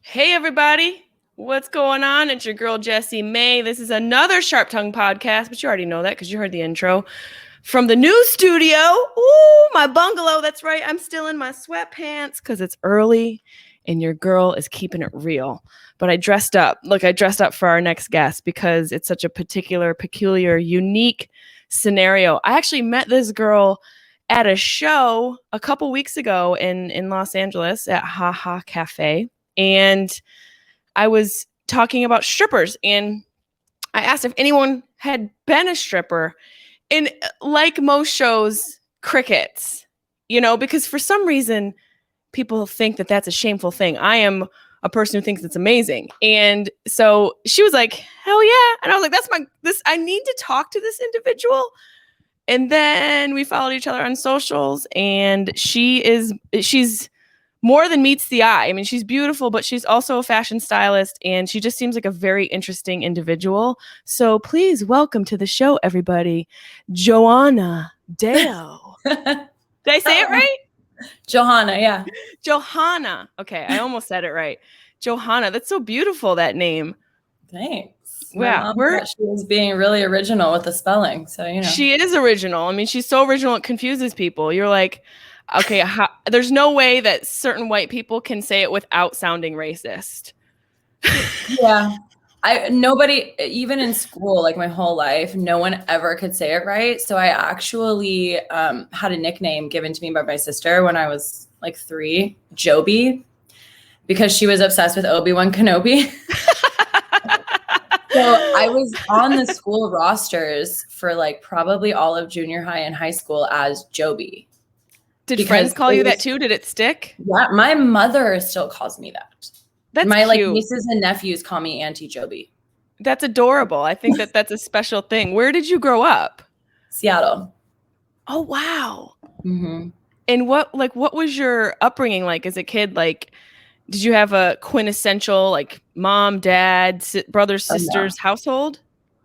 Hey, everybody. What's going on? It's your girl, Jessie May. This is another Sharp Tongue podcast, but you already know that because you heard the intro. From the new studio. Ooh, my bungalow. That's right. I'm still in my sweatpants because it's early and your girl is keeping it real. But I dressed up. Look, I dressed up for our next guest because it's such a peculiar, unique scenario. I actually met this girl at a show a couple weeks ago in Los Angeles at Ha Ha Cafe. And I was talking about strippers, and I asked if anyone had been a stripper. And like most shows, crickets, because for some reason people think that that's a shameful thing. I am a person who thinks it's amazing. And so she was like, hell yeah. And I was like, I need to talk to this individual. And then we followed each other on socials, and she's more than meets the eye. I mean, she's beautiful, but she's also a fashion stylist, and she just seems like a very interesting individual. So please welcome to the show, everybody, Johauna Deo. Did I say it right? Johauna, yeah. Johauna. Okay, I almost said it right. Johauna. That's so beautiful, that name. Thanks. Yeah, she was being really original with the spelling, so She is original. I mean, she's so original it confuses people. You're like, okay, there's no way that certain white people can say it without sounding racist. Yeah. Nobody, even in school, like my whole life, no one ever could say it right. So I actually had a nickname given to me by my sister when I was like 3, Joby, because she was obsessed with Obi-Wan Kenobi. So I was on the school rosters for like probably all of junior high and high school as Joby. Did friends call you that too? Did it stick? Yeah, my mother still calls me that. That's my cute. Like nieces and nephews call me Auntie Joby. That's adorable. I think that's a special thing. Where did you grow up? Seattle. Oh, wow. Mm-hmm. And what was your upbringing like as a kid? Like, did you have a quintessential like mom, dad, brothers, sisters household?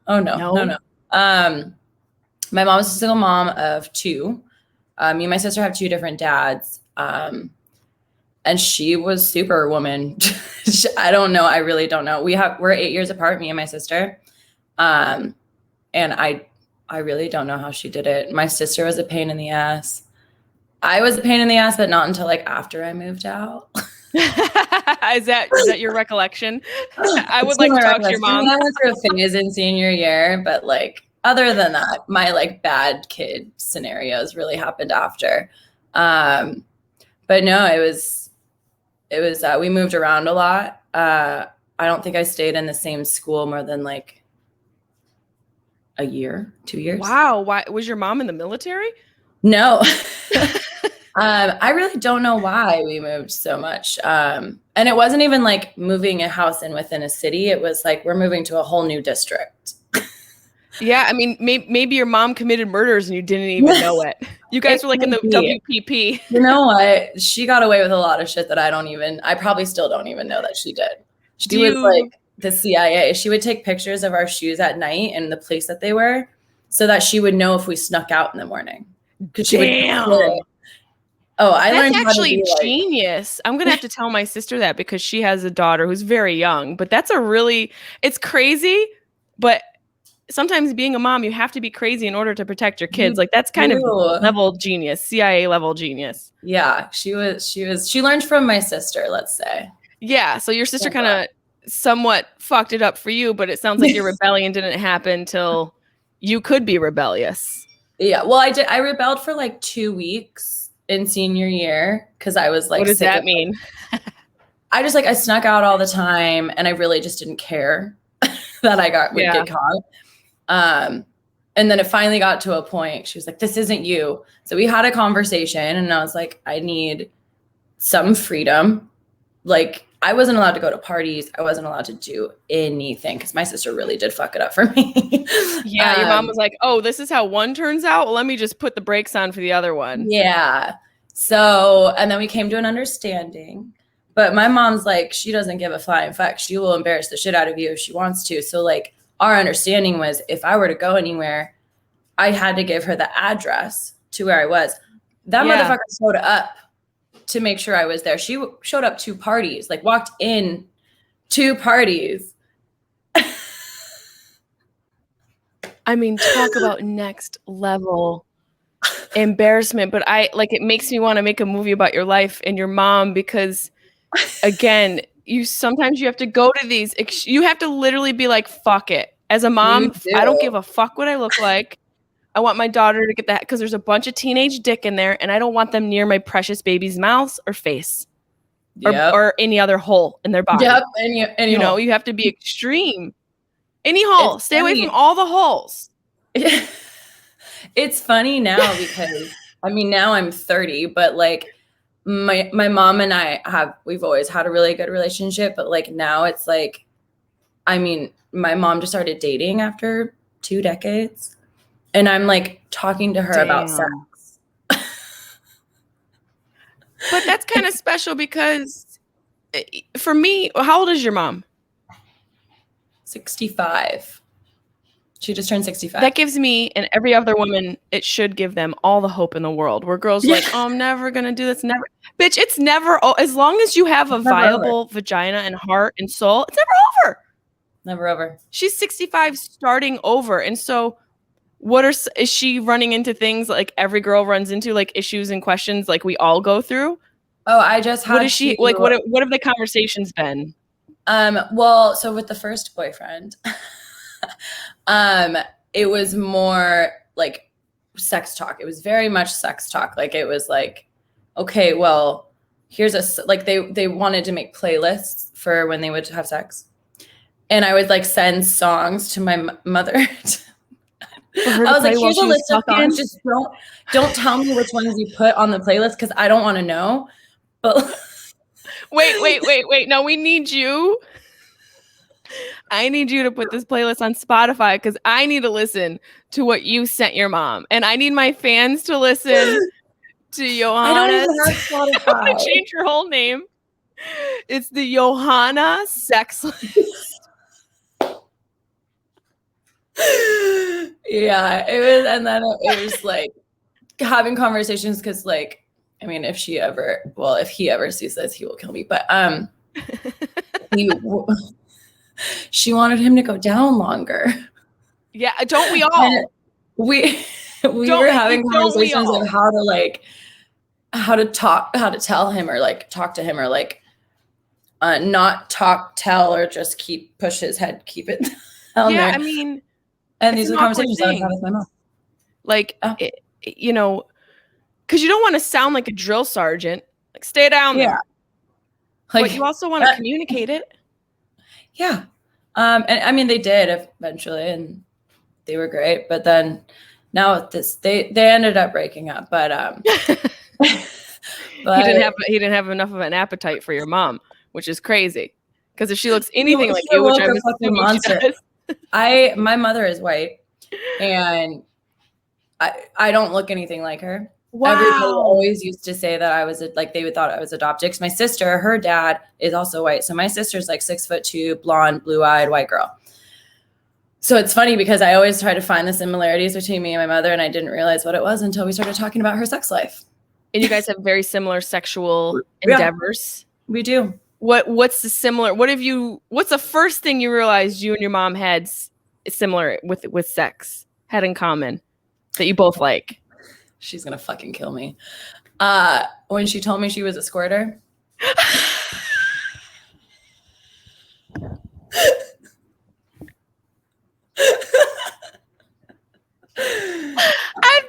Oh, no. My mom's a single mom of 2. Me and my sister have 2 different dads. And she was superwoman. I don't know. I really don't know. We're 8 years apart, me and my sister. And I really don't know how she did it. My sister was a pain in the ass. I was a pain in the ass, but not until like after I moved out. Is that your recollection? I would like to talk to your mom. I went through a phase in senior year, but like other than that, my like bad kid scenarios really happened after. But no, it was we moved around a lot. I don't think I stayed in the same school more than like a year, 2 years. Wow. Why was your mom in the military? No. I really don't know why we moved so much. And it wasn't even like moving a house within a city. It was like, we're moving to a whole new district. Yeah. I mean, maybe your mom committed murders and you didn't even know it. You guys were like in the WPP. You know what? She got away with a lot of shit that I probably still don't even know that she did. She was like the CIA. She would take pictures of our shoes at night and the place that they were so that she would know if we snuck out in the morning. Damn. I That's learned actually genius. I'm going to have to tell my sister that because she has a daughter who's very young, but it's crazy, but sometimes being a mom, you have to be crazy in order to protect your kids. Like that's kind of level genius, CIA level genius. Yeah, she learned from my sister, let's say. Yeah. So your sister kind of somewhat fucked it up for you, but it sounds like your rebellion didn't happen till you could be rebellious. Yeah. Well, I rebelled for like 2 weeks in senior year because I was like, what does that mean? I snuck out all the time and I really just didn't care that I would get caught. And then it finally got to a point. She was like, this isn't you. So we had a conversation and I was like, I need some freedom. Like I wasn't allowed to go to parties. I wasn't allowed to do anything because my sister really did fuck it up for me. Yeah, your mom was like, oh, this is how one turns out? Well, let me just put the brakes on for the other one. Yeah. So, and then we came to an understanding. But my mom's like, she doesn't give a flying fuck. She will embarrass the shit out of you if she wants to. So like our understanding was if I were to go anywhere, I had to give her the address to where I was. That motherfucker showed up to make sure I was there. She showed up to parties, like walked in to parties. I mean, talk about next level embarrassment. But it makes me want to make a movie about your life and your mom, because again, sometimes you have to go to these, you have to literally be like, fuck it. As a mom, I don't give a fuck what I look like. I want my daughter to get that, because there's a bunch of teenage dick in there, and I don't want them near my precious baby's mouth or face, or any other hole in their body. Yep, any you know, you have to be extreme. Any hole. Stay away from all the holes. It's funny now because, I mean, now I'm 30, but like my mom and we've always had a really good relationship, but like now it's like, I mean, my mom just started dating after 2 decades, and I'm like talking to her about sex. But that's kind of special, because for me, how old is your mom? 65. She just turned 65. That gives me and every other woman, it should give them all the hope in the world, where girls are like, oh, I'm never going to do this. Never. Bitch, it's never. As long as you have a viable vagina and heart and soul, it's never over. Never over. She's 65 starting over. And so is she running into things like every girl runs into, like issues and questions like we all go through? Oh, I just had What is she like? What have the conversations been? Well, so with the first boyfriend, it was more like sex talk. It was very much sex talk. Like it was like, okay, well, here's they wanted to make playlists for when they would have sex. And I would like send songs to my mother. I was like, here's a list of songs. Just don't tell me which ones you put on the playlist, because I don't want to know. But wait. No, we need you. I need you to put this playlist on Spotify, because I need to listen to what you sent your mom. And I need my fans to listen to Johanna. I don't even have Spotify. I'm going to change your whole name. It's the Johanna Sex List. Yeah, it was. And then it was like having conversations, because like, I mean, if he ever sees this, he will kill me. But she wanted him to go down longer. Yeah, don't we all? And we were having conversations of how to tell him, or like talk to him, or like not tell, or just push his head, keep it down there. I mean, and these are conversations I would have with my mom. Like, you know, because you don't want to sound like a drill sergeant. Like, stay down there. Like, but you also want to communicate it. Yeah. And I mean, they did eventually, and they were great. But then now with this, they ended up breaking up. But but he didn't have enough of an appetite for your mom, which is crazy. Because if she looks anything like you, which I'm assuming monster. She does. My mother is white, and I don't look anything like her. Wow. Everybody always used to say that they would thought I was adopted. Because my sister, her dad is also white. So my sister's like 6'2", blonde, blue-eyed, white girl. So it's funny because I always try to find the similarities between me and my mother, and I didn't realize what it was until we started talking about her sex life. And you guys have very similar sexual endeavors. We do. What's the similar? What's the first thing you realized you and your mom had similar with sex, had in common, that you both like? She's gonna fucking kill me. When she told me she was a squirter. I'm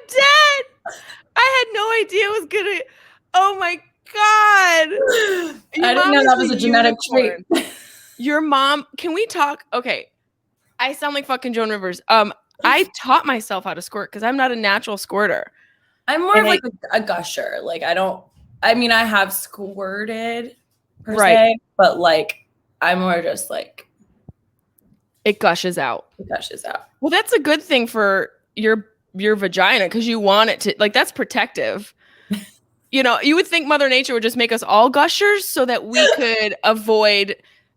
dead. I had no idea it was gonna. Oh my God. I didn't know that was a genetic trait. Your mom, can we talk? Okay. I sound like fucking Joan Rivers. I taught myself how to squirt because I'm not a natural squirter. I'm more of like a gusher. Like I have squirted per se, but like I'm more just like it gushes out. It gushes out. Well, that's a good thing for your vagina, because you want it to, like, that's protective. You know, you would think Mother Nature would just make us all gushers so that we could avoid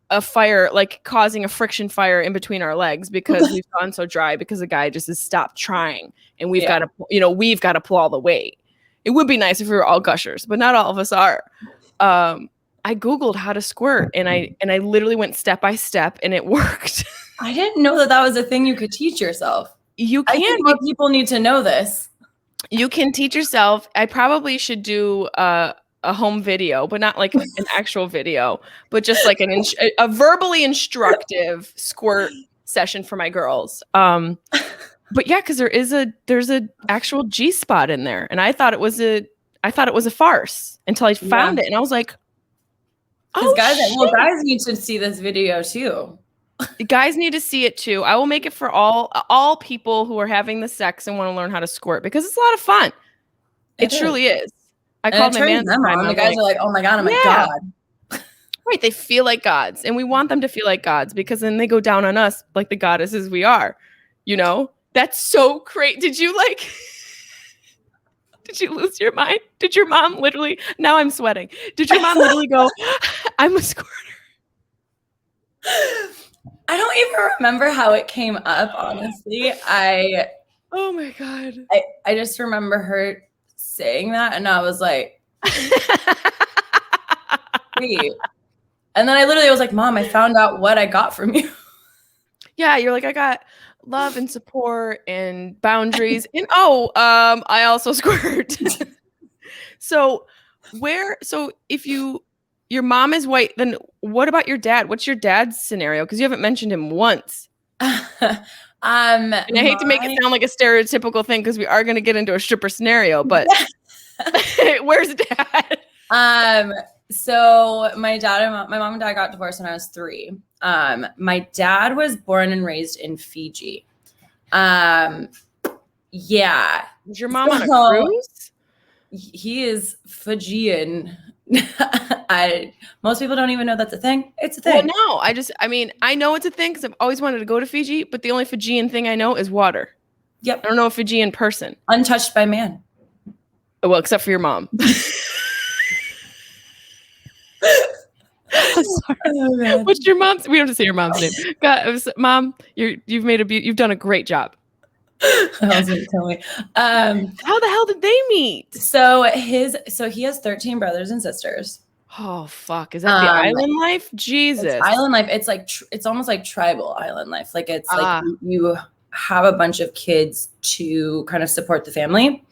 a fire, like causing a friction fire in between our legs, because we've gone so dry because the guy just has stopped trying, and we've got to pull all the weight. It would be nice if we were all gushers, but not all of us are. I Googled how to squirt, and I literally went step by step, and it worked. I didn't know that was a thing you could teach yourself. You I can. think more people need to know this. You can teach yourself. I probably should do a home video, but not like an actual video, but just like a verbally instructive squirt session for my girls. But yeah, because there's a actual G spot in there, and I thought it was a farce until I found it, and I was like, oh, guys need to see this video too. Guys need to see it too. I will make it for all people who are having the sex and want to learn how to squirt, because it's a lot of fun. It truly is. I called my man. The guys are like, oh my God, I'm a god. Right. They feel like gods, and we want them to feel like gods, because then they go down on us like the goddesses we are. You know, that's so great. Did you lose your mind? Did your mom literally, now I'm sweating. Did your mom literally go, I'm a squirter? I don't even remember how it came up, honestly. Oh my God. I just remember her saying that, and I was like, wait. And then I literally was like, Mom, I found out what I got from you. Yeah, you're like, I got love and support and boundaries. And I also squirt. So if your mom is white, then what about your dad? What's your dad's scenario? Because you haven't mentioned him once. And I hate to make it sound like a stereotypical thing, because we are going to get into a stripper scenario, but where's dad? So my mom and dad got divorced when I was 3. My dad was born and raised in Fiji. Yeah. Was your mom on a cruise? He is Fijian. Most people don't even know that's a thing. It's a thing. Well, no, I know it's a thing because I've always wanted to go to Fiji, but the only Fijian thing I know is water. Yep. I don't know a Fijian person. Untouched by man. Well, except for your mom. I'm sorry. Oh, what's your mom's? We don't have to say your mom's name. God, Mom, you've done a great job. How the hell did they meet? So he has 13 brothers and sisters. Oh fuck! Is that the island life? Jesus, island life. It's like it's almost like tribal island life. Like it's like you have a bunch of kids to kind of support the family.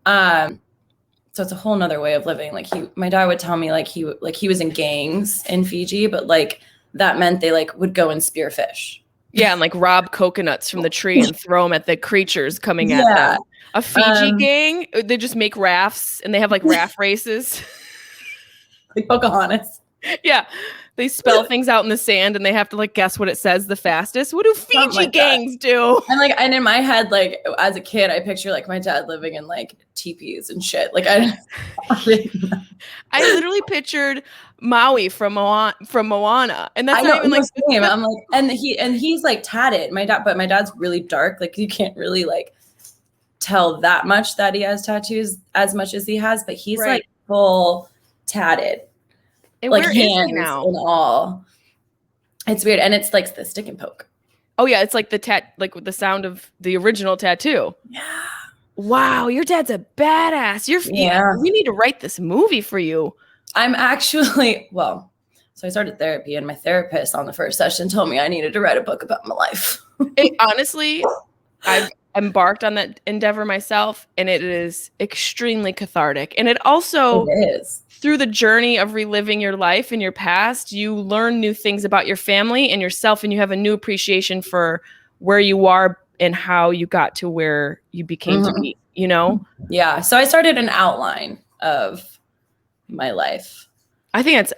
So it's a whole nother way of living. Like my dad would tell me he was in gangs in Fiji, but like that meant they like would go and spear fish. Yeah, and like rob coconuts from the tree and throw them at the creatures coming at them. A Fiji gang, they just make rafts, and they have like raft races. Like Pocahontas. Yeah. They spell things out in the sand, and they have to like guess what it says the fastest. What do Fiji gangs do? And in my head, like as a kid, I picture like my dad living in like teepees and shit. Like I literally pictured Maui from Moana, and that's not even like the same. I'm like, and he's like tatted. My dad's really dark. Like you can't really like tell that much that he has tattoos as much as he has, but he's like full tatted. And like where hands is he now? And all. It's weird, and it's like the stick and poke. Oh yeah, it's like like with the sound of the original tattoo. Yeah. Wow, your dad's a badass. We need to write this movie for you. I'm actually so I started therapy, and my therapist on the first session told me I needed to write a book about my life. Honestly, I've embarked on that endeavor myself, and it is extremely cathartic. And it also is. Through the journey of reliving your life and your past, you learn new things about your family and yourself, and you have a new appreciation for where you are and how you got to where you became to be, you know? Yeah. So I started an outline of my life. I think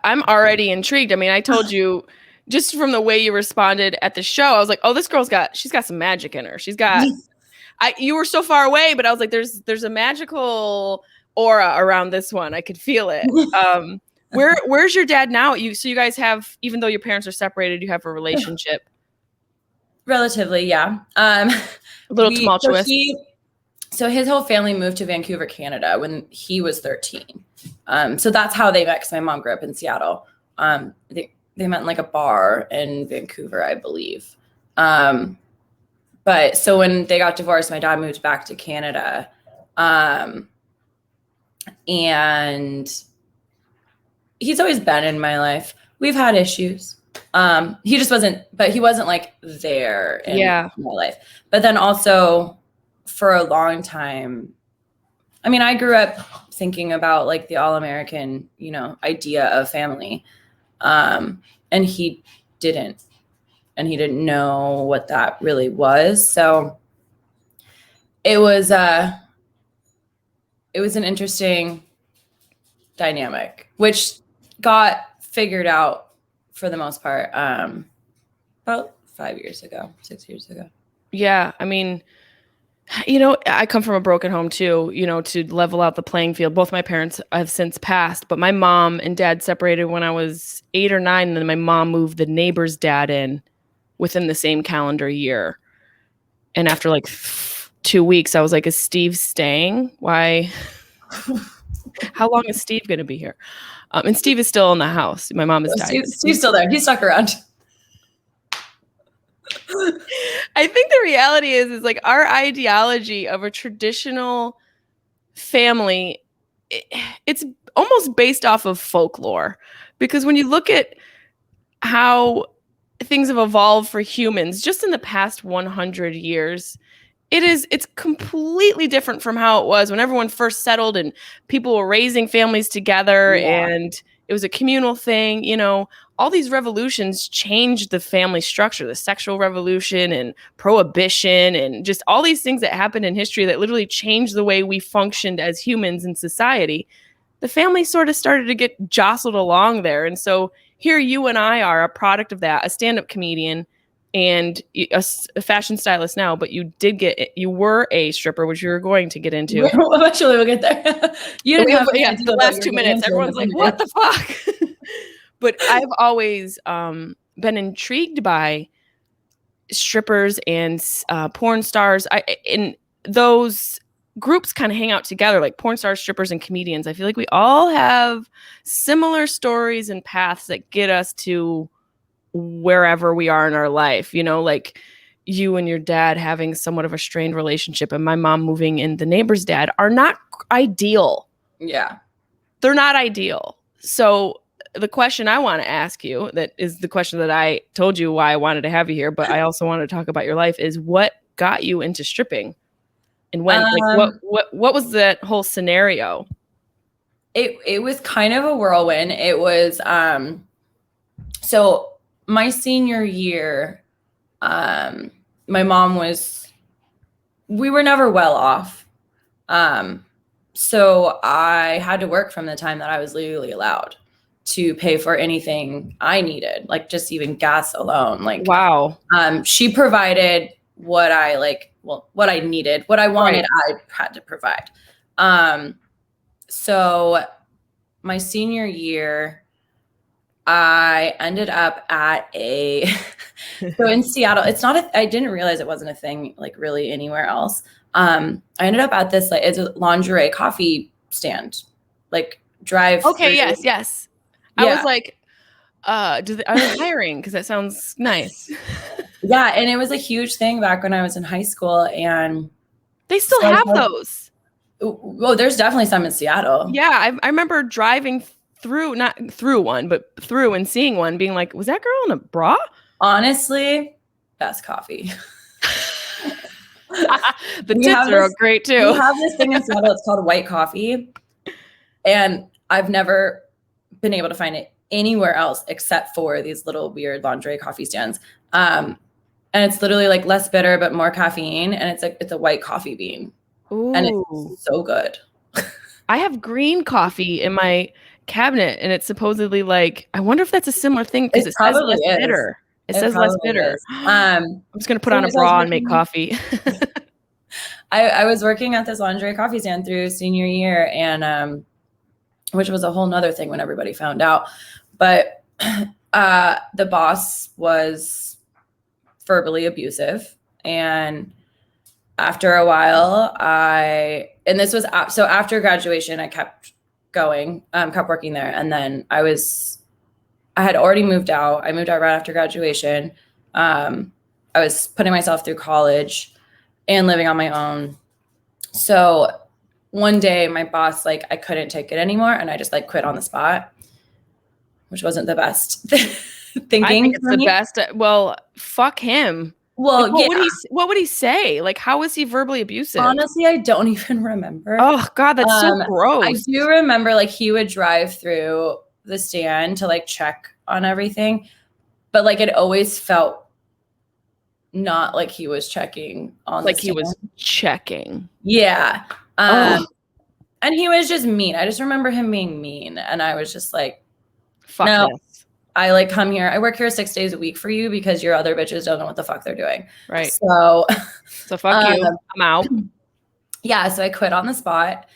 I'm already intrigued. I mean, I told you just from the way you responded at the show, I was like, oh, this girl's she's got some magic in her. She's got, you were so far away, but I was like, there's a magical aura around this one. I could feel it. Where's your dad now? So you guys have, even though your parents are separated, you have a relationship. Relatively, yeah. A little tumultuous. So his whole family moved to Vancouver, Canada when he was 13. So that's how they met, because my mom grew up in Seattle. They met in like a bar in Vancouver, I believe. But so when they got divorced, my dad moved back to Canada. And he's always been in my life. We've had issues. He wasn't like there in my life. But then also for a long time, I mean, I grew up thinking about like the all-American, idea of family. And he didn't know what that really was. So it was an interesting dynamic, which got figured out for the most part about 6 years ago. Yeah. I mean, I come from a broken home too, to level out the playing field. Both my parents have since passed, but my mom and dad separated when I was 8 or 9. And then my mom moved the neighbor's dad in within the same calendar year. And after like 2 weeks, I was like, is Steve staying? Why? How long is Steve going to be here? And Steve is still in the house. My mom is died. Steve's still there. He stuck around. I think the reality is like our ideology of a traditional family, it's almost based off of folklore. Because when you look at how things have evolved for humans just in the past 100 years, it's completely different from how it was when everyone first settled and people were raising families together and it was a communal thing. All these revolutions changed the family structure, the sexual revolution and prohibition and just all these things that happened in history that literally changed the way we functioned as humans in society. The family sort of started to get jostled along there. And so here you and I are a product of that, a stand-up comedian and a fashion stylist now, but you were a stripper, which you were going to get into. Eventually we'll get there. You didn't have the last 2 minutes. Everyone's like, what the fuck? But I've always been intrigued by strippers and porn stars. And those groups kind of hang out together, like porn stars, strippers, and comedians. I feel like we all have similar stories and paths that get us to wherever we are in our life, like you and your dad having somewhat of a strained relationship and my mom moving in the neighbor's dad are not ideal. Yeah. They're not ideal. So the question I want to ask you, that is the question that I told you why I wanted to have you here, but I also want to talk about your life, is what got you into stripping and when, what was that whole scenario? It was kind of a whirlwind. It was, so my senior year, my mom we were never well off. So I had to work from the time that I was legally allowed to pay for anything I needed, like just even gas alone. Like, wow. She provided what I what I needed, what I wanted, right. I had to provide. So my senior year, I ended up at so in Seattle, I didn't realize it wasn't a thing like really anywhere else. I ended up at this, it's a lingerie coffee stand, like drive. Okay. Yes. Yeah. I was like, are they hiring? Cause that sounds nice. Yeah. And it was a huge thing back when I was in high school, and they still have those. Well, there's definitely some in Seattle. Yeah. I remember driving through, not through one, but through and seeing one, being like, was that girl in a bra? Honestly, best coffee. The tits are great too. We have this thing in Seattle, it's called white coffee. And I've never been able to find it anywhere else except for these little weird lingerie coffee stands. And it's literally like less bitter, but more caffeine. And it's a white coffee bean. Ooh. And it's so good. I have green coffee in my cabinet, and it's supposedly like, I wonder if that's a similar thing because it says less bitter. It says less bitter. I'm just gonna put on a bra and make coffee. I was working at this lingerie coffee stand through senior year, and which was a whole nother thing when everybody found out. But the boss was verbally abusive, and after a while, and this was so after graduation, I kept going, kept working there. And then I had already moved out. I moved out right after graduation. I was putting myself through college and living on my own. So one day my boss, like, I couldn't take it anymore, and I just like quit on the spot, which wasn't the best thinking. I think it's the best. Well, fuck him. Well, like, what would he say? Like, how was he verbally abusive? Honestly, I don't even remember. Oh God, that's so gross. I do remember, like, he would drive through the stand to like check on everything, but like it always felt not like he was checking on like the he was checking. Yeah. And he was just mean. I just remember him being mean, and I was just like, fuck no, this. I like come here. I work here 6 days a week for you because your other bitches don't know what the fuck they're doing. Right. So fuck you. I'm out. Yeah. So I quit on the spot,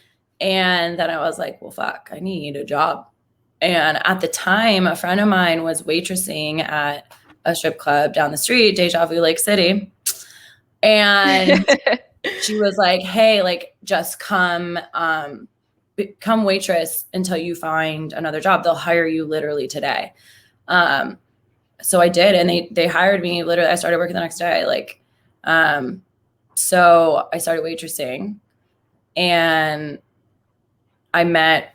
and then I was like, well, fuck, I need a job. And at the time, a friend of mine was waitressing at a strip club down the street, Deja Vu Lake City. And she was like, hey, like, just come waitress until you find another job. They'll hire you literally today. So I did, and they hired me. Literally, I started working the next day. Like, so I started waitressing, and I met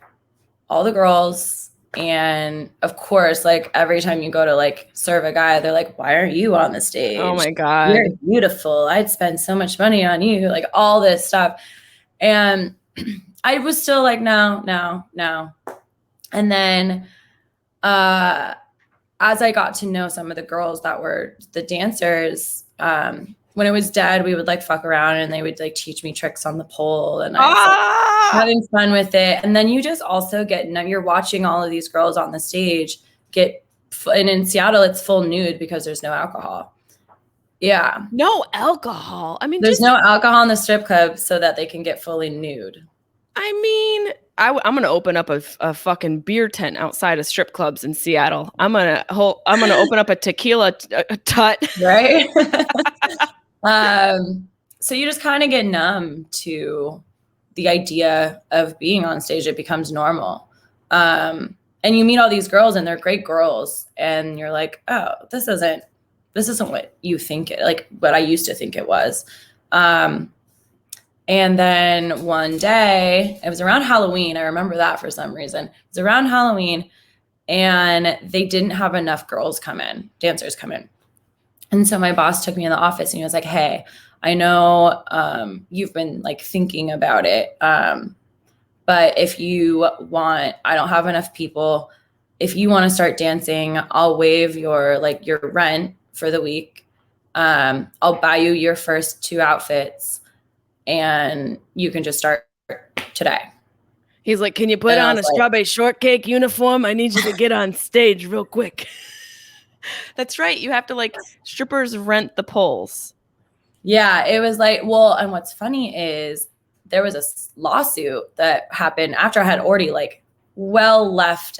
all the girls. And of course, like, every time you go to like serve a guy, they're like, why aren't you on the stage? Oh my God. You're beautiful. I'd spend so much money on you. Like, all this stuff. And I was still like, no. And then as I got to know some of the girls that were the dancers, when it was dead, we would like fuck around, and they would like teach me tricks on the pole, and I was like, having fun with it. And then you just also you're watching all of these girls on the stage and in Seattle, it's full nude because there's no alcohol. Yeah. No alcohol. I mean, there's no alcohol in the strip club so that they can get fully nude. I mean, I'm going to open up a fucking beer tent outside of strip clubs in Seattle. I'm going to open up a tequila tut. Right. So you just kind of get numb to the idea of being on stage. It becomes normal. And you meet all these girls, and they're great girls, and you're like, oh, this isn't what you think what I used to think it was. And then one day, it was around Halloween. I remember that for some reason. It was around Halloween, and they didn't have enough dancers come in. And so my boss took me in the office, and he was like, hey, I know you've been like thinking about it. But if you want, I don't have enough people. If you want to start dancing, I'll waive your rent for the week. I'll buy you your first 2 outfits, and you can just start today. He's like, can you put on a strawberry shortcake uniform? I need you to get on stage real quick. That's right. You have to like strippers rent the poles. Yeah, it was like, well, and what's funny is there was a lawsuit that happened after I had already I left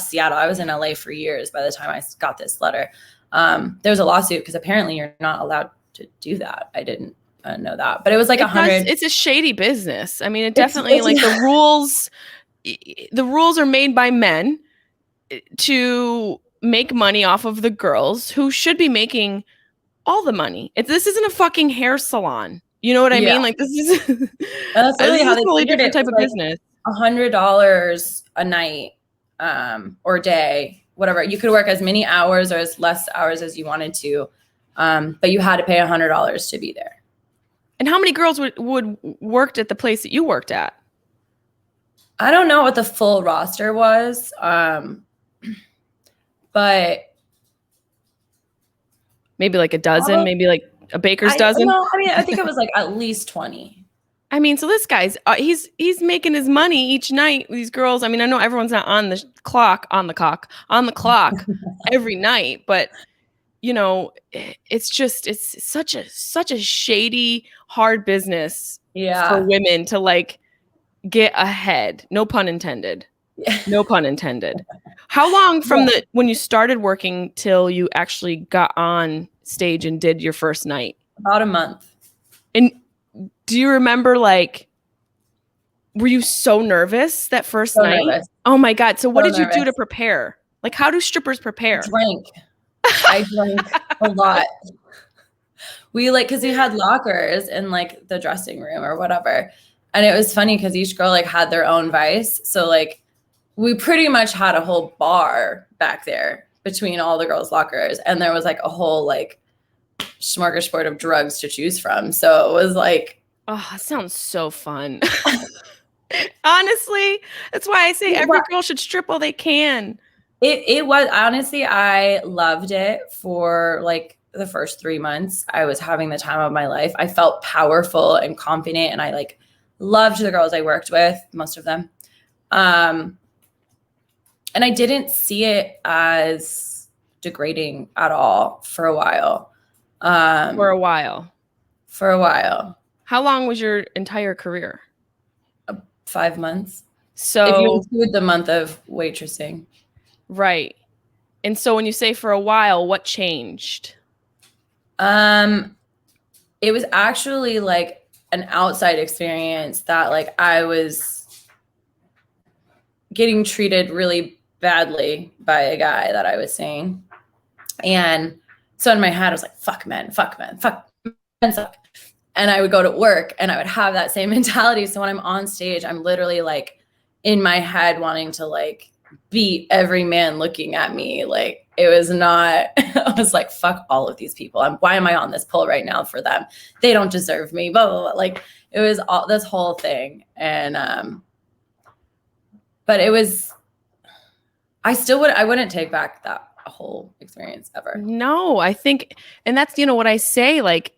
Seattle. I was in LA for years by the time I got this letter. There was a lawsuit because apparently you're not allowed to do that. I didn't know that, but it was like 100. It's a shady business. I mean, it definitely the rules are made by men to make money off of the girls who should be making all the money. This isn't a fucking hair salon. You know what I mean? Like, this is that's really how they totally different type of business. $100 a night or day, whatever. You could work as many hours or as less hours as you wanted to, but you had to pay $100 to be there. And how many girls would worked at the place that you worked at? I don't know what the full roster was, but maybe like a dozen, maybe like a baker's dozen. No, I mean, I think it was like at least 20. I mean, so this guy's he's making his money each night with these girls. I mean, I know everyone's not on the clock every night, but you know, it's such a shady, hard business for women to like get ahead. No pun intended. No pun intended. How long from when you started working till you actually got on stage and did your first night? About a month. And do you remember, like, were you so nervous that first night? Nervous. Oh my God. So what did you do to prepare? Like, how do strippers prepare? I drank a lot. We because we had lockers in like the dressing room or whatever. And it was funny because each girl like had their own vice. So like we pretty much had a whole bar back there between all the girls' lockers. And there was like a whole like smorgasbord of drugs to choose from. So it was like, oh, that sounds so fun. Honestly, that's why I say every girl should strip while they can. It was honestly, I loved it for like the first 3 months. I was having the time of my life. I felt powerful and confident, and I like loved the girls I worked with, most of them. And I didn't see it as degrading at all for a while. For a while. For a while. How long was your entire career? 5 months. So if you include the month of waitressing. Right. And so when you say for a while, what changed? It was actually like an outside experience that like I was getting treated really badly by a guy that I was seeing. And so in my head, I was like, fuck men, fuck men, fuck men suck. And I would go to work and I would have that same mentality. So when I'm on stage, I'm literally like in my head wanting to like beat every man looking at me. Like it was not, I was like, fuck all of these people. Why am I on this pole right now for them? They don't deserve me, blah, blah, blah. Like it was all this whole thing. And, but it was, I wouldn't take back that whole experience ever. No, I think, and that's, what I say, like,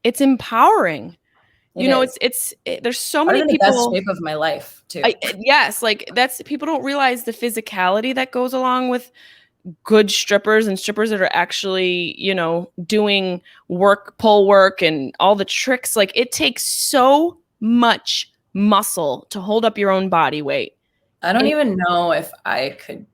it's empowering. There's so many people. The best shape of my life too. Yes. Like people don't realize the physicality that goes along with good strippers and strippers that are actually, doing pole work and all the tricks. Like it takes so much muscle to hold up your own body weight. I don't even know if I could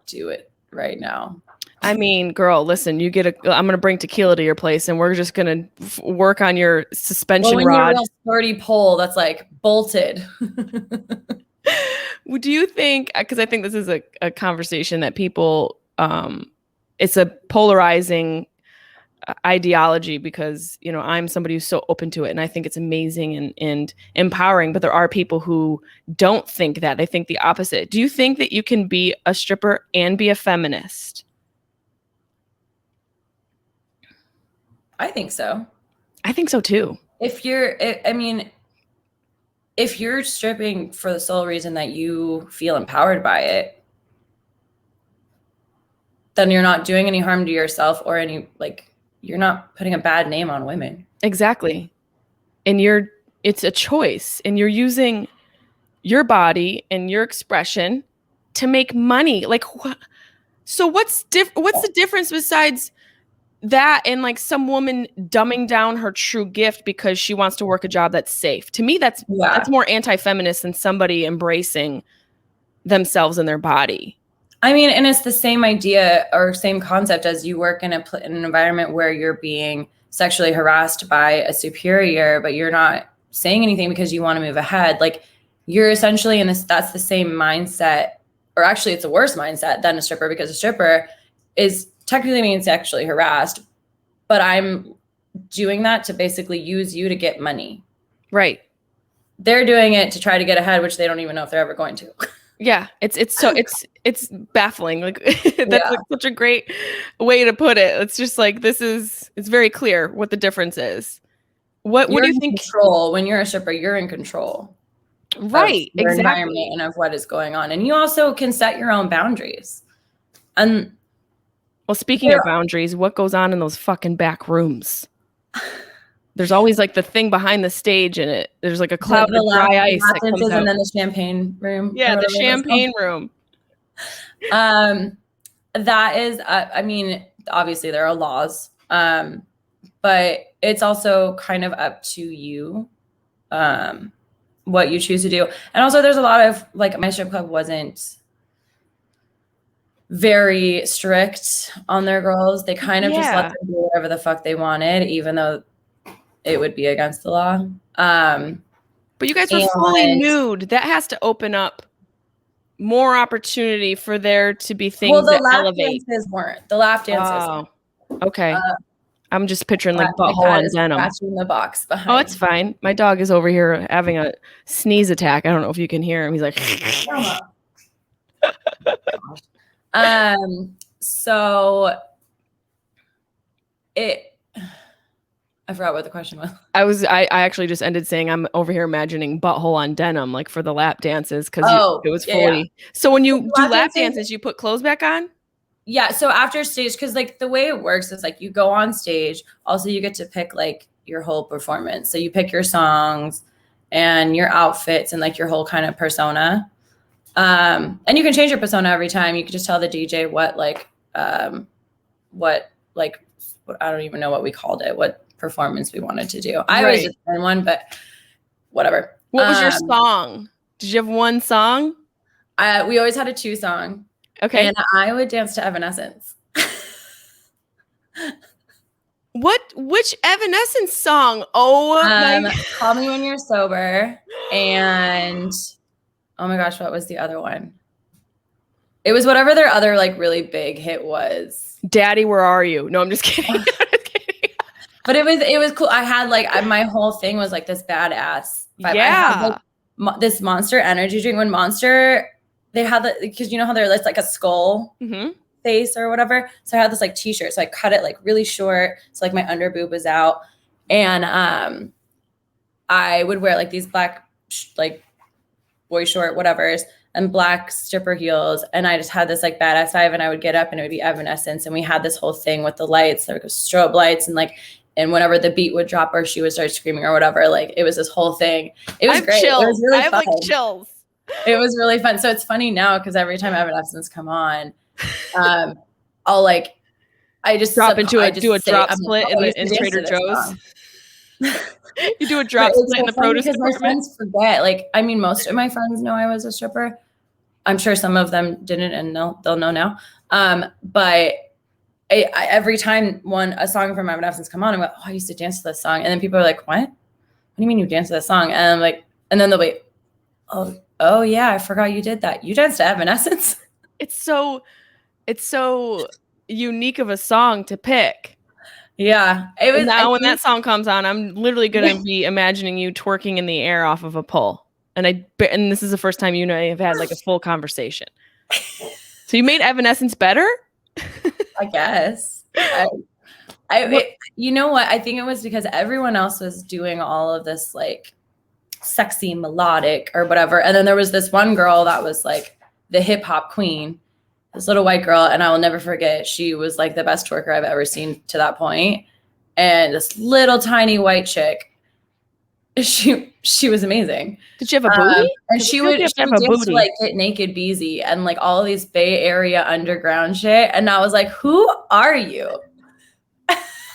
do it right now. I mean, girl, listen, I'm going to bring tequila to your place and we're just going to work on your suspension rod. You're a sturdy pole that's like bolted. Do you think, because I think this is a conversation that people, it's a polarizing ideology because, I'm somebody who's so open to it and I think it's amazing and empowering, but there are people who don't think that. They think the opposite. Do you think that you can be a stripper and be a feminist? I think so. I think so too. If you're stripping for the sole reason that you feel empowered by it, then you're not doing any harm to yourself or you're not putting a bad name on women. Exactly. And it's a choice and you're using your body and your expression to make money. Like, so what's the difference besides that and like some woman dumbing down her true gift because she wants to work a job that's safe? To me, that's more anti-feminist than somebody embracing themselves and their body. I mean, and it's the same idea or same concept as you work in an environment where you're being sexually harassed by a superior, but you're not saying anything because you want to move ahead. Like you're essentially that's the same mindset, or actually it's a worse mindset than a stripper, because a stripper is technically being sexually harassed, but I'm doing that to basically use you to get money. Right. They're doing it to try to get ahead, which they don't even know if they're ever going to. Yeah, it's baffling. Like that's like such a great way to put it. It's just like it's very clear what the difference is. What do you think? Control. When you're a stripper, you're in control. Right. Of your environment and of what is going on, and you also can set your own boundaries. And well, speaking of boundaries, what goes on in those fucking back rooms? There's always like the thing behind the stage in it. There's like a cloud of dry ice that comes out. And then the champagne room. Yeah, the champagne room. That is, I mean, obviously there are laws, but it's also kind of up to you, what you choose to do. And also there's a lot of, like, my strip club wasn't very strict on their girls. They kind of just let them do whatever the fuck they wanted, even though it would be against the law. But you guys were fully nude. That has to open up more opportunity for there to be things that elevate. Dances weren't. The lap dances. Oh, okay. I'm just picturing like My butthole cat on is denim. scratching the box behind. Oh, it's fine. My dog is over here having a sneeze attack. I don't know if you can hear him. He's like, so I forgot what the question was. I actually just ended saying I'm over here imagining butthole on denim, like for the lap dances, because it was fully. Yeah. So when you do lap dances, you put clothes back on? Yeah. So after stage, because like the way it works is like you go on stage. Also, you get to pick like your whole performance. So you pick your songs and your outfits and like your whole kind of persona. And you can change your persona every time. You can just tell the DJ what I don't even know what we called it, what performance we wanted to do. I was just in one, but whatever. What was your song? Did you have one song? We always had a 2 song. Okay. And I would dance to Evanescence. Which Evanescence song? Oh my Call Me When You're Sober. And oh my gosh, what was the other one? It was whatever their other like really big hit was. Daddy, Where Are You? No, I'm just kidding. But it was cool. I had like my whole thing was like this badass vibe. Yeah. I had like this Monster energy drink. When Monster, they had because you know how they're like a skull face or whatever. So I had this like t-shirt. So I cut it like really short. So like my under boob was out. And I would wear like these black like boy short whatevers and black stripper heels. And I just had this like badass vibe, and I would get up and it would be Evanescence. And we had this whole thing with the lights, there was strobe lights, and like, and whenever the beat would drop or she would start screaming or whatever, like it was this whole thing. It was great. Chills. It was really fun. I have like chills. It was really fun. So it's funny now because every time Evanescence come on, I'll like, I just do a drop split in Trader Joe's. You do a drop split in the produce department. My friends forget. Like, I mean, most of my friends know I was a stripper. I'm sure some of them didn't, and they'll know now. But I every time a song from Evanescence come on, I'm like, oh, I used to dance to this song. And then people are like, what? What do you mean you dance to this song? And I'm like, and then they'll be, oh yeah, I forgot you did that. You danced to Evanescence. It's so unique of a song to pick. Yeah. It was. Now when that song comes on, I'm literally going to be imagining you twerking in the air off of a pole. And this is the first time you and I have had like a full conversation. So you made Evanescence better? I guess. You know what? I think it was because everyone else was doing all of this like sexy melodic or whatever. And then there was this one girl that was like the hip hop queen, this little white girl. And I will never forget. She was like the best twerker I've ever seen to that point. And this little tiny white chick, she was amazing. Did she have a booty? And she would dance to like Get Naked Beezy and like all of these Bay Area underground shit. And I was like, who are you?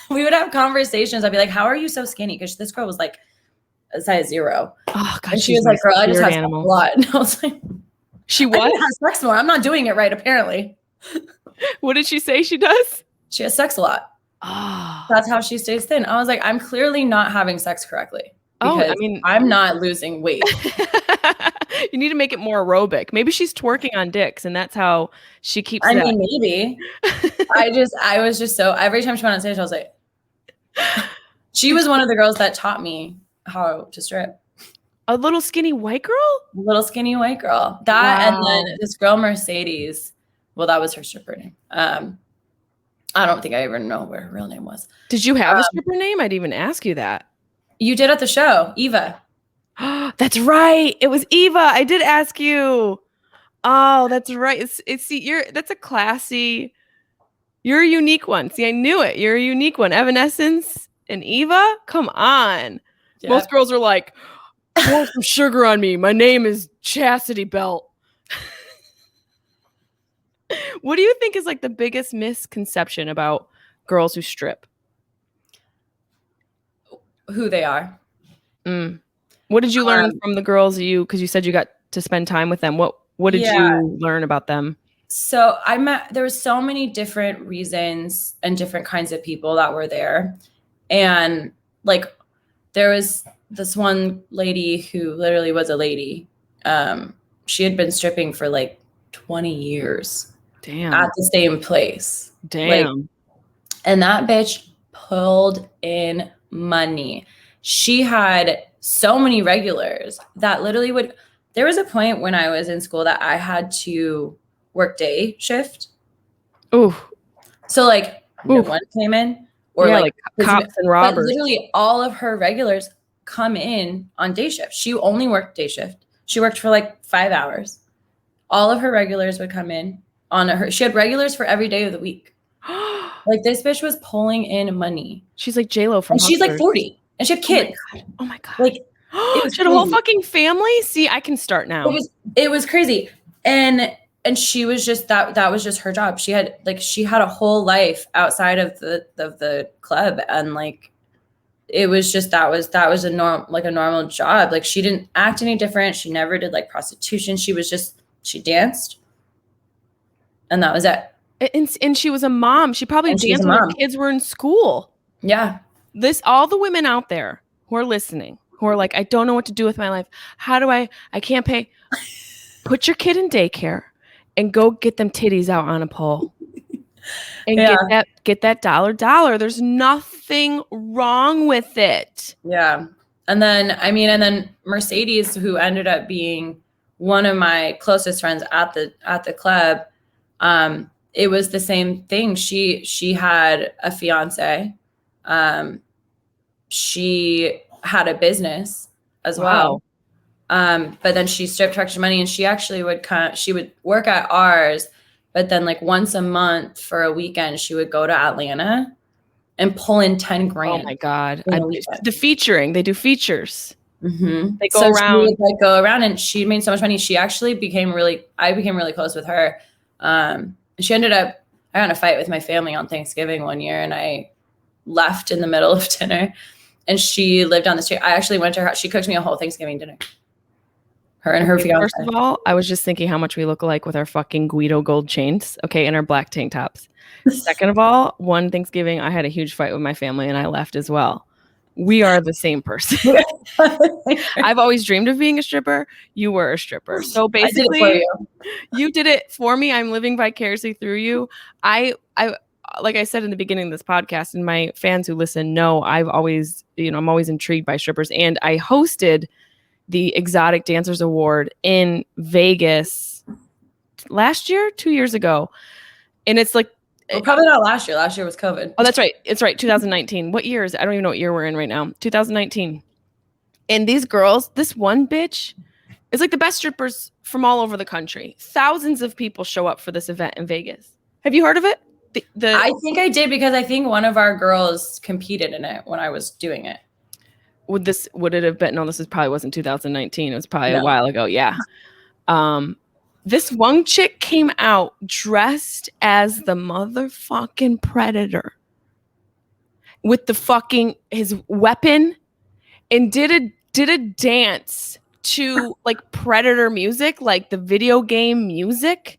We would have conversations. I'd be like, how are you so skinny? Because this girl was like a size 0. Oh God. And she was like, girl, I just have a lot. And I was like, she what? I have sex more. I'm not doing it right, apparently. What did she say she does? She has sex a lot. Oh. That's how she stays thin. I was like, I'm clearly not having sex correctly. Because I'm not losing weight. You need to make it more aerobic. Maybe she's twerking on dicks, and that's how she keeps. I mean, maybe. I was just so. Every time she went on stage, I was like, she was one of the girls that taught me how to strip. A little skinny white girl. Little skinny white girl. That and then this girl Mercedes. Well, that was her stripper name. I don't think I even know what her real name was. Did you have a stripper name? I'd even ask you that. You did at the show, Eva. That's right. It was Eva. I did ask you. Oh, that's right. That's a classy. You're a unique one. See, I knew it. You're a unique one. Evanescence and Eva. Come on. Yeah. Most girls are like, pour some sugar on me. My name is Chastity Belt. What do you think is like the biggest misconception about girls who strip? Who they are. What did you learn from the girls because you said you got to spend time with them? What did you learn about them? So there was so many different reasons and different kinds of people that were there. And like, there was this one lady who literally was a lady. She had been stripping for like 20 years. Damn. At the same place. Damn. Like, and that bitch pulled in money. She had so many regulars that literally there was a point when I was in school that I had to work day shift. Ooh. So like no one came in, or yeah, like cops and robbers. But literally all of her regulars come in on day shift. She only worked day shift. She worked for like 5 hours. All of her regulars would come in on her. She had regulars for every day of the week. Like this bitch was pulling in money. She's like J-Lo from and she's like Hustlers. 40 and she had kids. Oh my God. Like she had a whole fucking family. See, I can start now. It was crazy. And she was just that was just her job. She had a whole life outside of the club, and like it was just that was a normal job. Like she didn't act any different. She never did like prostitution. She danced, and that was it. And she was a mom. She probably danced when her kids were in school. Yeah. All the women out there who are listening, who are like, I don't know what to do with my life. How do I can't pay. Put your kid in daycare and go get them titties out on a pole. And get that dollar. There's nothing wrong with it. Yeah. And then Mercedes, who ended up being one of my closest friends at the club, it was the same thing. She had a fiance. She had a business as well. But then she stripped for extra money, and she actually she would work at ours, but then like once a month for a weekend, she would go to Atlanta and pull in 10 grand. Oh my God. The featuring, they do features. Mm-hmm. They go around. She would go around, and she made so much money. She actually I became really close with her. I got in a fight with my family on Thanksgiving one year, and I left in the middle of dinner, and she lived down the street. I actually went to her house. She cooked me a whole Thanksgiving dinner. Her and her fiance. First of all, I was just thinking how much we look alike with our fucking Guido gold chains, okay, and our black tank tops. Second of all, one Thanksgiving, I had a huge fight with my family, and I left as well. We are the same person. I've always dreamed of being a stripper. You were a stripper. So basically, I did it for you did it for me. I'm living vicariously through you. I like I said in the beginning of this podcast, and my fans who listen know I'm always intrigued by strippers. And I hosted the Exotic Dancers Award in Vegas last year, 2 years ago. And it's like, well, probably not last year. Last year was COVID. Oh, that's right. It's right. 2019. What year is it? I don't even know what year we're in right now. 2019. And these girls, this one bitch is like the best strippers from all over the country. Thousands of people show up for this event in Vegas. Have you heard of it? I think I did, because I think one of our girls competed in it when I was doing it. Would it have been? No, this probably wasn't 2019. It was probably a while ago. Yeah. This one chick came out dressed as the motherfucking Predator with his weapon, and did a dance to like Predator music, like the video game music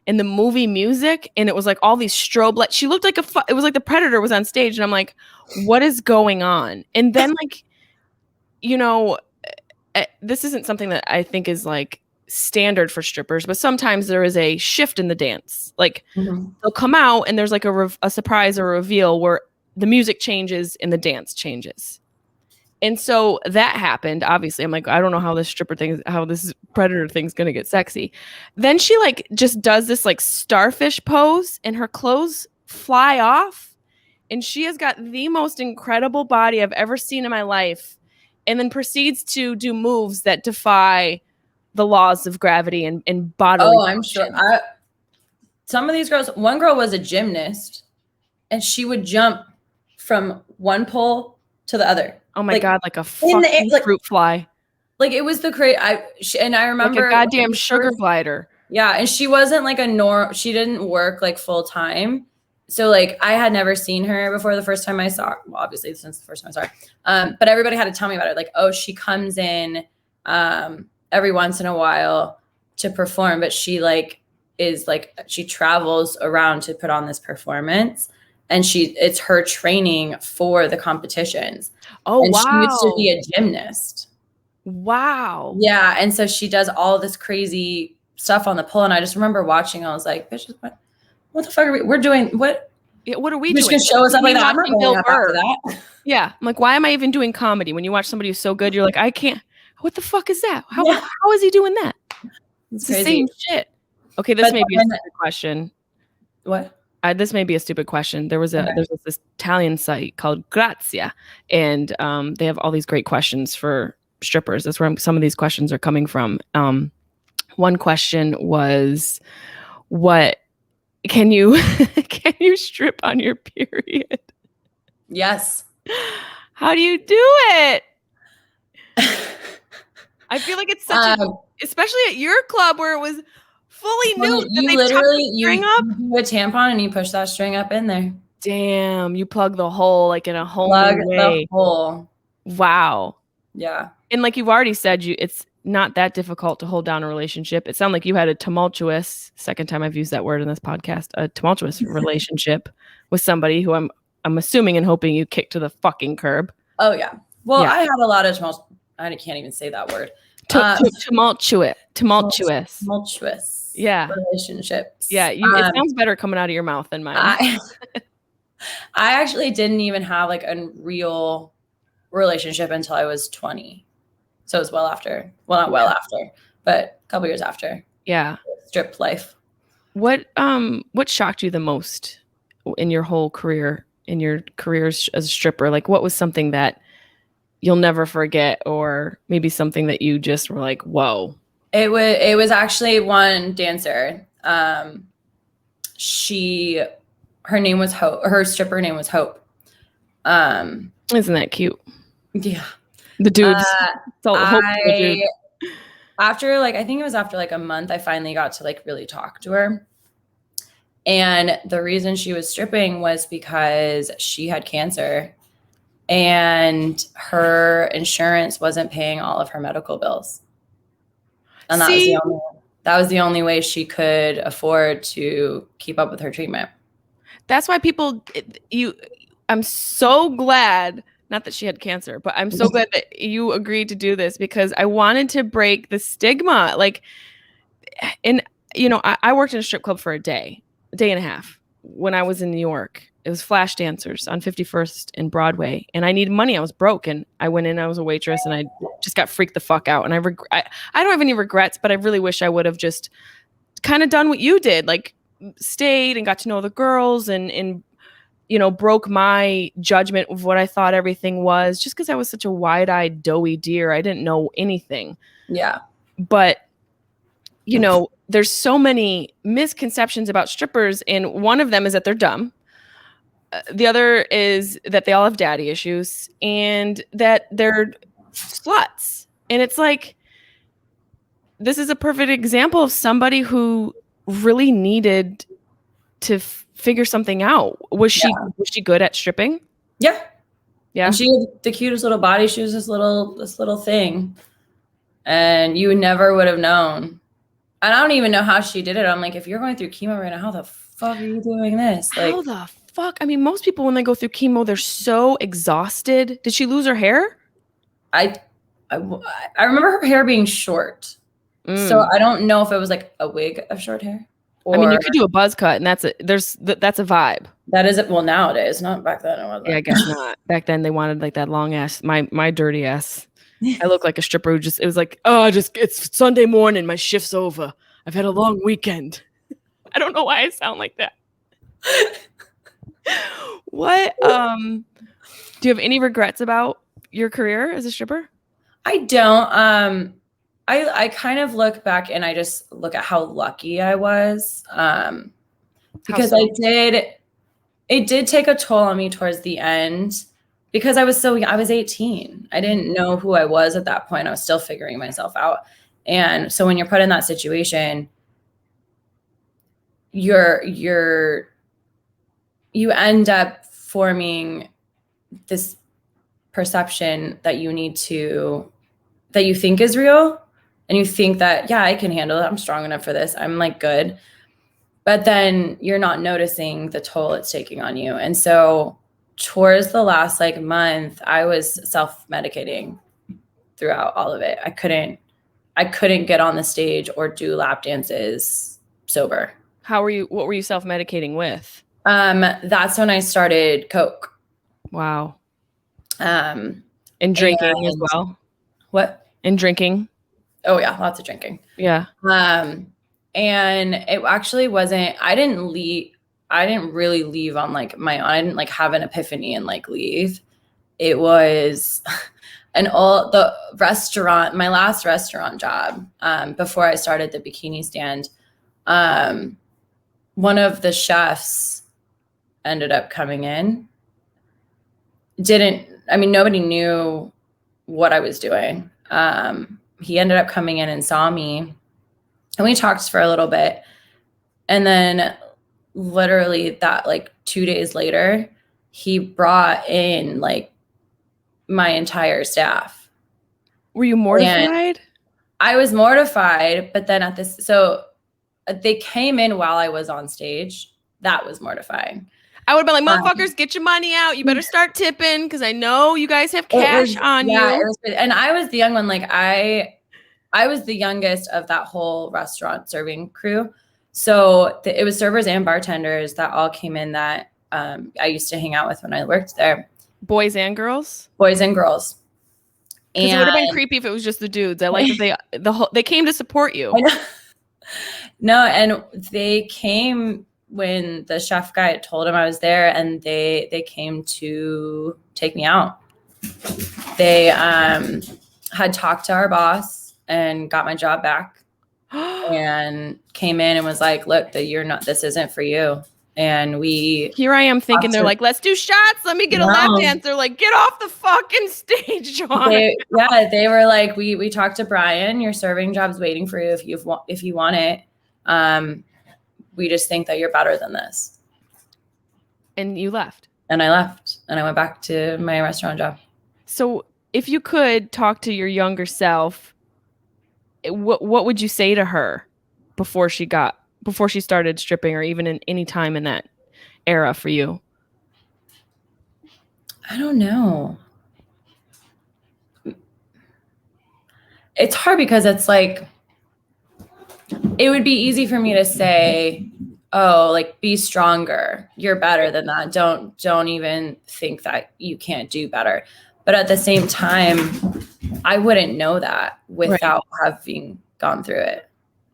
and the movie music. And it was like all these strobe lights. She looked like it was like the Predator was on stage. And I'm like, what is going on? And then like, this isn't something that I think is like standard for strippers, but sometimes there is a shift in the dance. Like they'll come out and there's like a surprise or a reveal where the music changes and the dance changes. And so that happened. Obviously, I'm like, I don't know how this Predator thing's gonna get sexy. Then she like just does this like starfish pose, and her clothes fly off, and she has got the most incredible body I've ever seen in my life, and then proceeds to do moves that defy the laws of gravity and bodily. Oh, I'm sure. Some of these girls, one girl was a gymnast, and she would jump from one pole to the other. Oh my God, like a fucking fruit fly. Like it was the and I remember like a goddamn sugar glider. Yeah, and she wasn't like she didn't work like full time. So like I had never seen her before the first time I saw her. Well, obviously since the first time I saw her. But everybody had to tell me about it. Like, oh, she comes in every once in a while to perform, but she she travels around to put on this performance, and it's her training for the competitions. Oh, and wow. She used to be a gymnast. Wow. Yeah, and so she does all this crazy stuff on the pole, and I just remember watching. I was like, bitch, what the fuck are we're doing? What? Yeah, what are we You're doing? just gonna show us up like that. I'm not Watching going Bill up Burr. after that. Yeah, I'm like, why am I even doing comedy? When you watch somebody who's so good, you're like, I can't. What the fuck is that? How is he doing that? It's the same shit. Okay, this may be a stupid question. What? This may be a stupid question. There's this Italian site called Grazia, and they have all these great questions for strippers. That's where some of these questions are coming from. One question was, "What can you strip on your period?" Yes. How do you do it? I feel like it's such especially at your club where it was fully nude. You literally you do a tampon and you push that string up in there. Damn, you plug the hole like in a whole new way. The hole. Wow. Yeah. And like you've already said, it's not that difficult to hold down a relationship. It sounded like you had a tumultuous, second time I've used that word in this podcast, a tumultuous relationship with somebody who I'm assuming and hoping you kicked to the fucking curb. Oh yeah. Well, yeah. I had a lot of I can't even say that word. Tumultuous. Yeah. Relationships. Yeah. It sounds better coming out of your mouth than mine. I actually didn't even have like a real relationship until I was 20. So it was well after. Well, not well after, but a couple years after. Yeah. Strip life. What shocked you the most in your whole career, as a stripper? Like what was something that you'll never forget, or maybe something that you just were like, whoa? It was actually one dancer. Her name was Hope. Her stripper name was Hope. Isn't that cute? Yeah. The dudes. After like, I think it was after like a month, I finally got to like really talk to her. And the reason she was stripping was because she had cancer and her insurance wasn't paying all of her medical bills. And that was the only way she could afford to keep up with her treatment. That's why I'm so glad, not that she had cancer, but I'm so glad that you agreed to do this, because I wanted to break the stigma. Like, and I worked in a strip club for a day and a half when I was in New York. It was Flash Dancers on 51st and Broadway, and I needed money. I was broke, and I went in. I was a waitress, and I just got freaked the fuck out. And I don't have any regrets, but I really wish I would have just kind of done what you did, like stayed and got to know the girls, and broke my judgment of what I thought everything was, just because I was such a wide-eyed, doughy deer. I didn't know anything. Yeah, but there's so many misconceptions about strippers, and one of them is that they're dumb. The other is that they all have daddy issues and that they're sluts. And it's like, this is a perfect example of somebody who really needed to figure something out. Was she good at stripping? Yeah. Yeah. And she had the cutest little body. She was this little thing. And you never would have known. And I don't even know how she did it. I'm like, if you're going through chemo right now, how the fuck are you doing this? Like, how the fuck? I mean, most people when they go through chemo, they're so exhausted. Did she lose her hair? I remember her hair being short. So I don't know if it was like a wig of short hair. I mean, you could do a buzz cut, and that's a vibe. That is it. Well, nowadays, not back then. It wasn't. Yeah, I guess not. Back then, they wanted like that long ass, my dirty ass. I look like a stripper who it was like, it's Sunday morning, my shift's over. I've had a long weekend. I don't know why I sound like that. What? Do you have any regrets about your career as a stripper? I don't. I kind of look back and I just look at how lucky I was. Because it did take a toll on me towards the end, because I was so young. I was 18. I didn't know who I was at that point. I was still figuring myself out. And so when you're put in that situation, you end up forming this perception that you think is real. And you think that, yeah, I can handle it. I'm strong enough for this. I'm like good. But then you're not noticing the toll it's taking on you. And so towards the last like month, I was self-medicating throughout all of it. I couldn't get on the stage or do lap dances sober. What were you self-medicating with? That's when I started Coke. Wow. And drinking as well. What? And drinking. Oh yeah, lots of drinking. Yeah. And it actually wasn't, I didn't really leave on like my own. I didn't like have an epiphany and like leave. It was the restaurant, my last restaurant job, before I started the bikini stand, one of the chefs ended up coming in. Nobody knew what I was doing. He ended up coming in and saw me, and we talked for a little bit. And then literally that like 2 days later, he brought in like my entire staff. Were you mortified? And I was mortified, but then so they came in while I was on stage. That was mortifying. I would have been like, motherfuckers, get your money out. You better start tipping because I know you guys have cash on you. It was, and I was the young one. Like I was the youngest of that whole restaurant serving crew. So it was servers and bartenders that all came in that I used to hang out with when I worked there. Boys and girls? Boys and girls. Because it would have been creepy if it was just the dudes. I like that they came to support you. I know. No, and they came when the chef guy told him I was there, and they came to take me out. They had talked to our boss and got my job back, and came in and was like, look, this isn't for you. And here I am thinking they're like, let's do shots. Let me get a lap dance. They're like, get off the fucking stage, John. They were like, we talked to Brian. Your serving job's waiting for you if you want it. We just think that you're better than this. And you left. And I left, and I went back to my restaurant job. So if you could talk to your younger self, what would you say to her before she started stripping, or even in any time in that era for you? I don't know. It's hard because it's like, it would be easy for me to say, oh, like, be stronger. You're better than that. Don't even think that you can't do better. But at the same time, I wouldn't know that without having gone through it.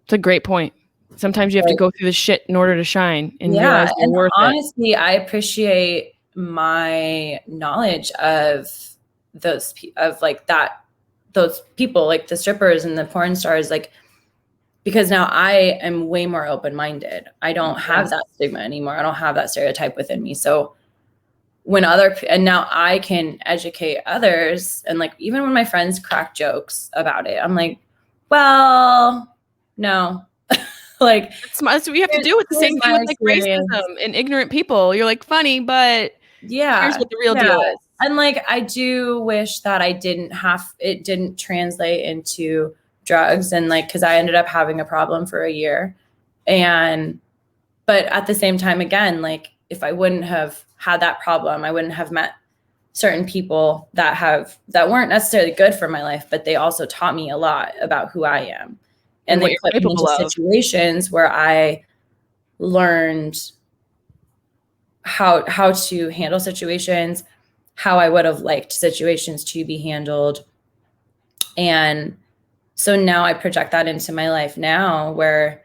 It's a great point. Sometimes you have to go through the shit in order to shine and realize you're worth it. Honestly, I appreciate my knowledge of those people, like the strippers and the porn stars, like, because now I am way more open-minded. I don't have that stigma anymore. I don't have that stereotype within me. So and now I can educate others. And like, even when my friends crack jokes about it, I'm like, well, no. Like, that's what you have to do with the same thing with like racism and ignorant people. You're like, funny, but here's what the real deal is. And like, I do wish that it didn't translate into drugs, and like, because I ended up having a problem for a year. But at the same time, again, like, if I wouldn't have had that problem, I wouldn't have met certain people that weren't necessarily good for my life, but they also taught me a lot about who I am. And they put me into situations where I learned how to handle situations, how I would have liked situations to be handled. And so now I project that into my life now, where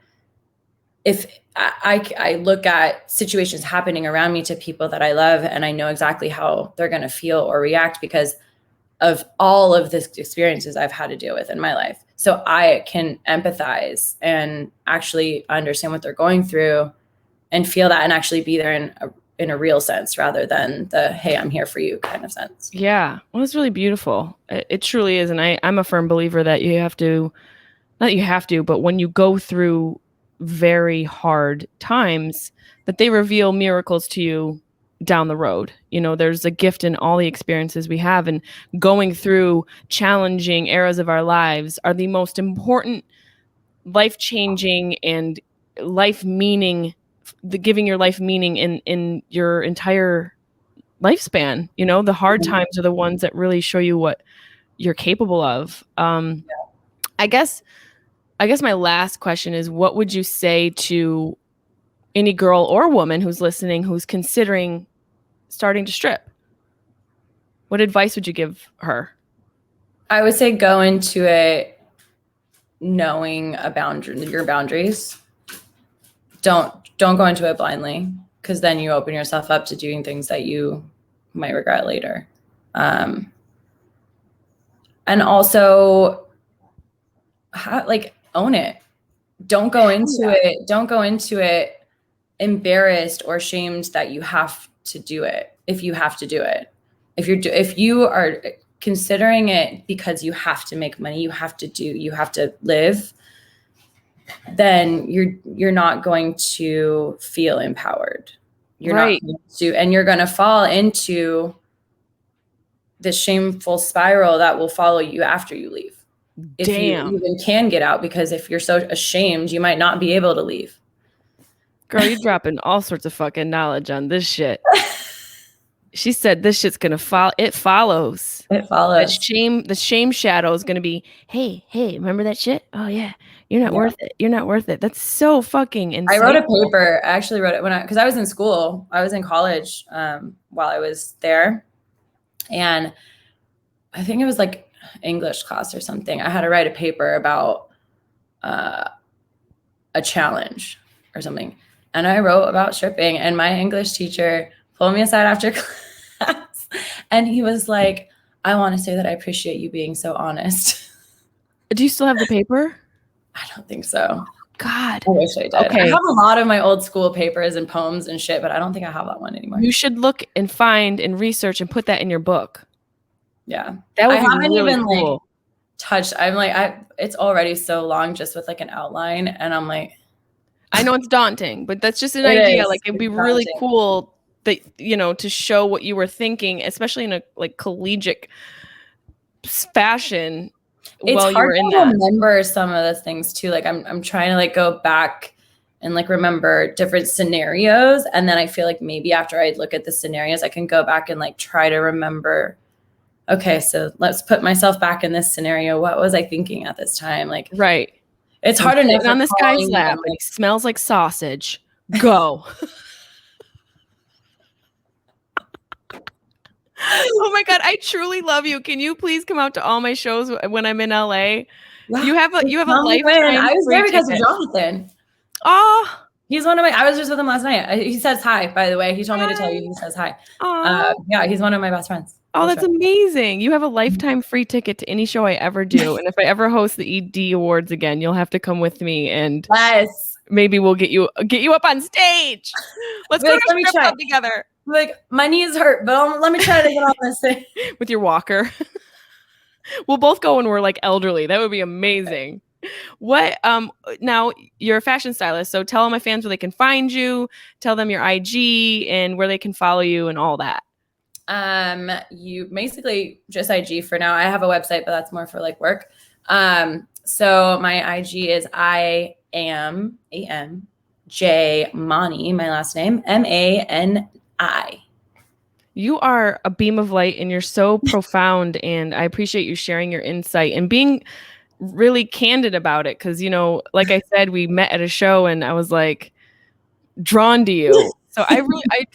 if I look at situations happening around me to people that I love, and I know exactly how they're going to feel or react because of all of the experiences I've had to deal with in my life. So I can empathize and actually understand what they're going through and feel that, and actually be there in a real sense, rather than the, hey, I'm here for you kind of sense. Yeah. Well, it's really beautiful. It truly is. And I'm a firm believer that but when you go through very hard times, that they reveal miracles to you down the road. You know, there's a gift in all the experiences we have, and going through challenging eras of our lives are the most important, life-changing and life meaning, giving your life meaning in your entire lifespan. You know, the hard times are the ones that really show you what you're capable of. I guess my last question is, what would you say to any girl or woman who's listening who's considering starting to strip? What advice would you give her? I would say go into it knowing your boundaries. Don't go into it blindly, because then you open yourself up to doing things that you might regret later. And also, own it. Don't go into it embarrassed or ashamed that you have to do it. If you have to do it, if you are considering it because you have to make money, you have to live, then you're not going to feel empowered. You're right. not going to, and you're going to fall into the shameful spiral that will follow you after you leave. If you even can get out, because if you're so ashamed, you might not be able to leave. Girl, you're dropping all sorts of fucking knowledge on this shit. She said this shit's gonna follow. It follows. It follows. The shame shadow is gonna be, hey, remember that shit? Oh yeah, you're not worth it. You're not worth it. That's so fucking insane. I wrote a paper. I actually wrote it because I was in school. I was in college while I was there, and I think it was like English class or something. I had to write a paper about a challenge or something, and I wrote about stripping. And my English teacher pulled me aside after class, and he was like, I want to say that I appreciate you being so honest. Do you still have the paper? I don't think so. God. I wish I did. Okay. I have a lot of my old school papers and poems and shit, but I don't think I have that one anymore. You should look and find and research and put that in your book. Yeah. That would I be haven't really even cool. like touched. I'm like, it's already so long just with like an outline. And I'm like, I know it's daunting, but that's just an idea. Like it'd be really cool that, to show what you were thinking, especially in a like collegiate fashion. It's hard to remember some of those things too. Like I'm trying to like go back and like remember different scenarios. And then I feel like maybe after I look at the scenarios, I can go back and like try to remember, okay, so let's put myself back in this scenario. What was I thinking at this time? Like, right. It's hard enough on this guy's lap and he smells like sausage. Go. Oh my God, I truly love you. Can you please come out to all my shows when I'm in LA? Yeah, you have a lifetime. I was there because of Jonathan. Oh, he's one of my. I was just with him last night. He says hi, by the way. He told me to tell you he says hi. Yeah, he's one of my best friends. Oh, that's amazing. You have a lifetime free ticket to any show I ever do. And if I ever host the ED Awards again, you'll have to come with me, and maybe we'll get you up on stage. Let's go to a strip club together. Like, my knees hurt, but let me try to get on this thing. With your walker. We'll both go when we're like elderly. That would be amazing. What now you're a fashion stylist, so tell my fans where they can find you, tell them your IG and where they can follow you and all that. You basically just IG for now. I have a website, but that's more for like work. So my IG is I am J Mani, my last name, Mani. You are a beam of light and you're so profound, and I appreciate you sharing your insight and being really candid about it. Cause like I said, we met at a show and I was like drawn to you. So I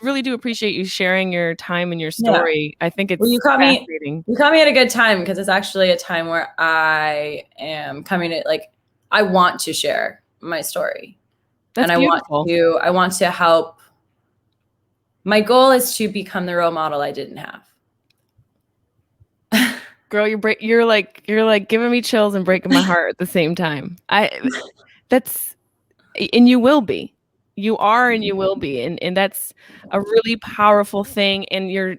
really do appreciate you sharing your time and your story. Yeah. I think it's fascinating. You caught me at a good time, because it's actually a time where I am coming to I want to share my story. That's and beautiful. I want to help. My goal is to become the role model I didn't have. Girl, you're like giving me chills and breaking my heart at the same time. And you will be. You are and you will be. And that's a really powerful thing. And you're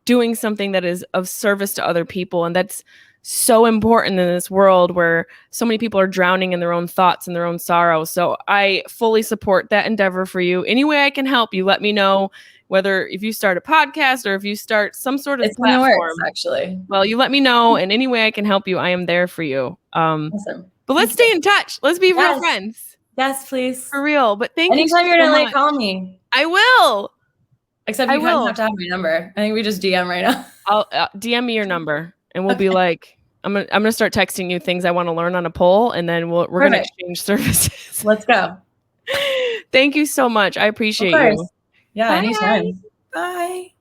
doing something that is of service to other people. And that's so important in this world where so many people are drowning in their own thoughts and their own sorrow. So I fully support that endeavor for you. Any way I can help you, let me know. Whether if you start a podcast or if you start some sort of platform, actually. Well, you let me know, and any way I can help you, I am there for you. Awesome. But let's stay in touch. Let's be real friends. Yes, please. For real. But thank you. Anytime you're in LA, call me. I will. Except you kind of have to have my number. I think we just DM right now. I'll DM me your number, and we'll be like, I'm gonna start texting you things I want to learn on a poll, and then we're gonna exchange services. Let's go. Thank you so much. I appreciate Of course. you. Yeah, Bye. anytime. Bye.